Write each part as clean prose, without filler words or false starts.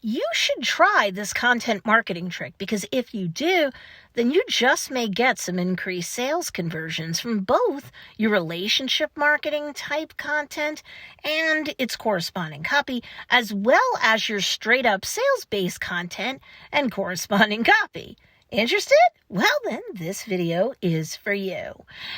you should try this content marketing trick, because if you do, then you just may get some increased sales conversions from both your relationship marketing type content and its corresponding copy, as well as your straight up sales-based content and corresponding copy. Interested? Well then, this video is for you.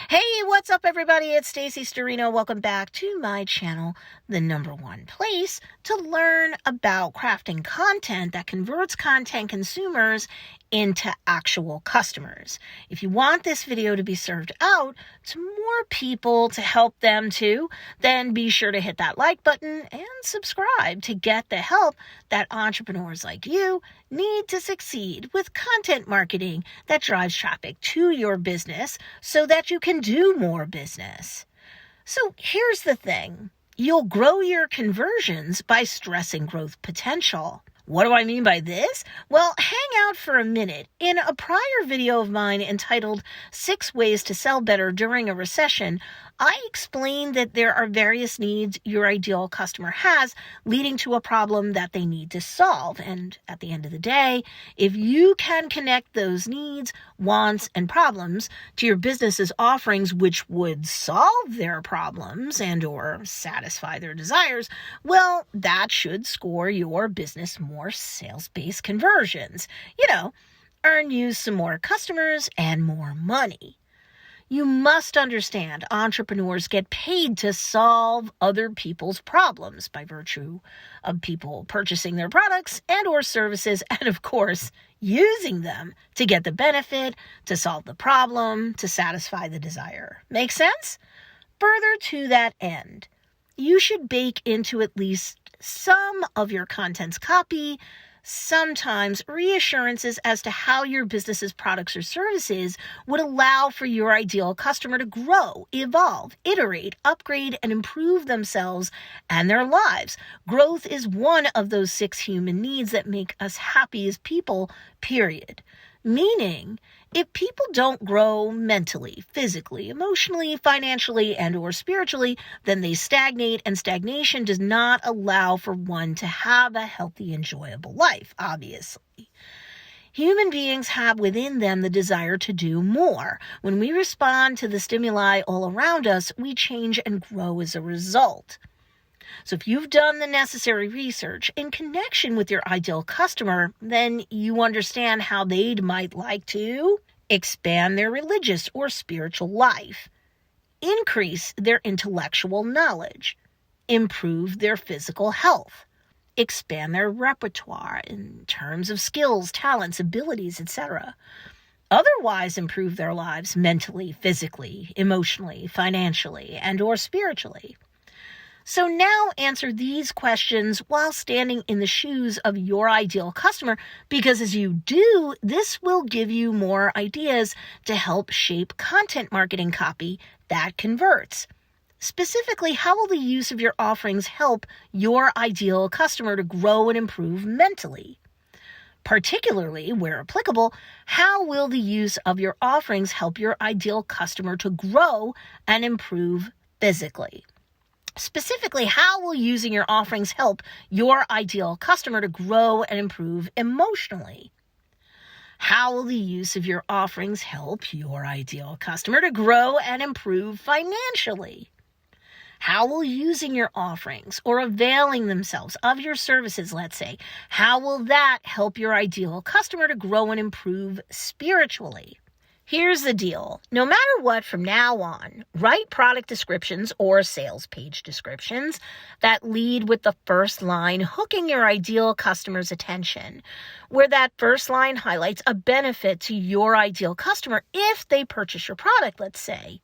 Hey, what's up everybody? It's Stacy Storino. Welcome back to my channel, the #1 place to learn about crafting content that converts content consumers into actual customers. If you want this video to be served out to more people to help them too, then be sure to hit that like button and subscribe to get the help that entrepreneurs like you need to succeed with content marketing that drives traffic to your business so that you can do more business. So here's the thing. You'll grow your conversions by stressing growth potential. What do I mean by this? Well, hang out for a minute. In a prior video of mine entitled 6 Ways to Sell Better During a Recession, I explained that there are various needs your ideal customer has leading to a problem that they need to solve. And at the end of the day, if you can connect those needs, wants, and problems to your business's offerings, which would solve their problems and or satisfy their desires, well, that should score your business more sales-based conversions. Earn you some more customers and more money. You must understand entrepreneurs get paid to solve other people's problems by virtue of people purchasing their products and or services and, of course, using them to get the benefit, to solve the problem, to satisfy the desire. Make sense? Further to that end, you should bake into at least some of your content's copy sometimes reassurances as to how your business's products or services would allow for your ideal customer to grow, evolve, iterate, upgrade, and improve themselves and their lives. Growth is one of those 6 human needs that make us happy as people, period. Meaning, if people don't grow mentally, physically, emotionally, financially, and or spiritually, then they stagnate, and stagnation does not allow for one to have a healthy, enjoyable life, obviously. Human beings have within them the desire to do more. When we respond to the stimuli all around us, we change and grow as a result. So if you've done the necessary research in connection with your ideal customer, then you understand how they might like to expand their religious or spiritual life, increase their intellectual knowledge, improve their physical health, expand their repertoire in terms of skills, talents, abilities, etc. Otherwise improve their lives mentally, physically, emotionally, financially, and or spiritually. So now answer these questions while standing in the shoes of your ideal customer, because as you do, this will give you more ideas to help shape content marketing copy that converts. Specifically, how will the use of your offerings help your ideal customer to grow and improve mentally? Particularly, where applicable, how will the use of your offerings help your ideal customer to grow and improve physically? Specifically, how will using your offerings help your ideal customer to grow and improve emotionally? How will the use of your offerings help your ideal customer to grow and improve financially? How will using your offerings or availing themselves of your services, let's say, how will that help your ideal customer to grow and improve spiritually? Here's the deal. No matter what, from now on, write product descriptions or sales page descriptions that lead with the first line hooking your ideal customer's attention, where that first line highlights a benefit to your ideal customer if they purchase your product, let's say.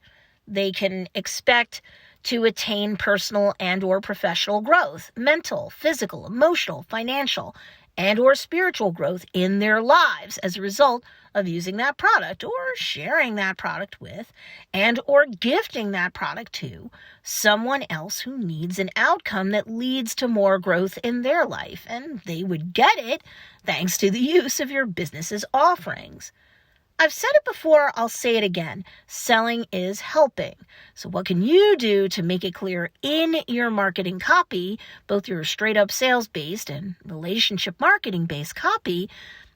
They can expect to attain personal and or professional growth, mental, physical, emotional, financial, and or spiritual growth in their lives as a result of using that product or sharing that product with and or gifting that product to someone else who needs an outcome that leads to more growth in their life, and they would get it thanks to the use of your business's offerings. I've said it before, I'll say it again. Selling is helping. So what can you do to make it clear in your marketing copy, both your straight up sales-based and relationship marketing-based copy,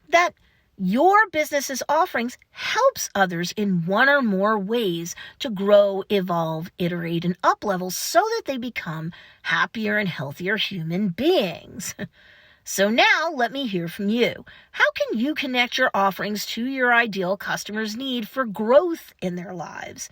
that your business's offerings helps others in one or more ways to grow, evolve, iterate, and up-level so that they become happier and healthier human beings? So now let me hear from you. How can you connect your offerings to your ideal customer's need for growth in their lives?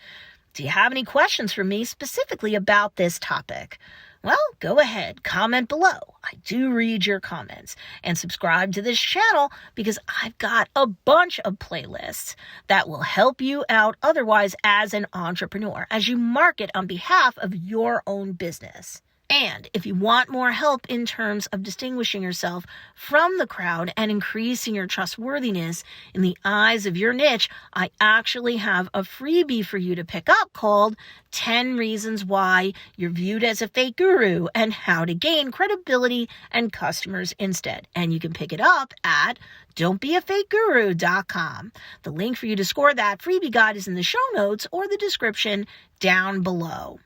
Do you have any questions for me specifically about this topic? Well, go ahead, comment below. I do read your comments. And subscribe to this channel because I've got a bunch of playlists that will help you out otherwise as an entrepreneur as you market on behalf of your own business. And if you want more help in terms of distinguishing yourself from the crowd and increasing your trustworthiness in the eyes of your niche, I actually have a freebie for you to pick up called 10 Reasons Why You're Viewed as a Fake Guru and How to Gain Credibility and Customers Instead. And you can pick it up at don'tbeafakeguru.com. The link for you to score that freebie guide is in the show notes or the description down below.